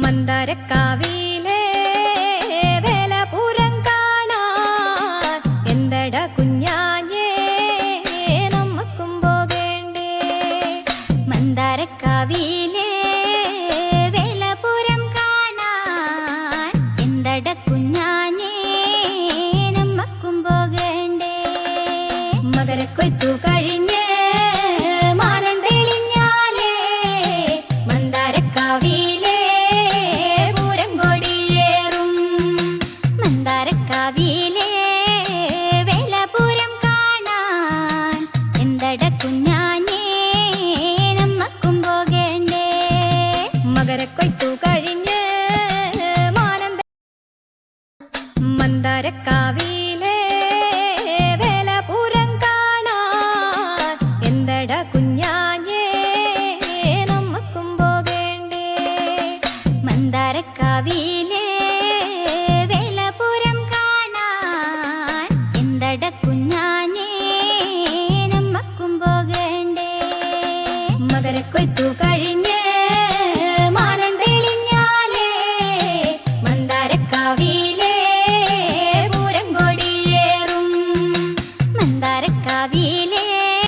മന്ദാരക്കാവിലെ വേലപുരം കാണാൻ എന്തട കുഞ്ഞാഞ്ഞേ നമ്മക്കും പോകേണ്ടേ. മന്ദാരക്കാവിലെ വേലപുരം കാണാൻ എന്തട കുഞ്ഞാഞ്ഞേ നമ്മക്കും പോകേണ്ടേ. മകരക്കൊയ്ത്തു കഴിഞ്ഞ് മാനം തെളിഞ്ഞാലേ മന്ദാരക്കാവിലെ മന്ദാരക്കാവിലെ വേലപുരം കാണാൻ എന്തട കുഞ്ഞാഞ്ഞേ നമ്മക്കും പോകേണ്ടേ. മകരക്കൊയ്ത്തു കഴിഞ്ഞ് മാനം മന്ദാരക്കാവിലെ വേലപുരം കാണാൻ എന്തട കുഞ്ഞാഞ്ഞേ നമ്മക്കും പോകേണ്ടേ. മന്ദാരക്കാവിലെ കുഞ്ഞാഞ്ഞേ നമ്മക്കും പോകേണ്ടേ. മകരക്കൊയ്ത്തു കഴിഞ്ഞ്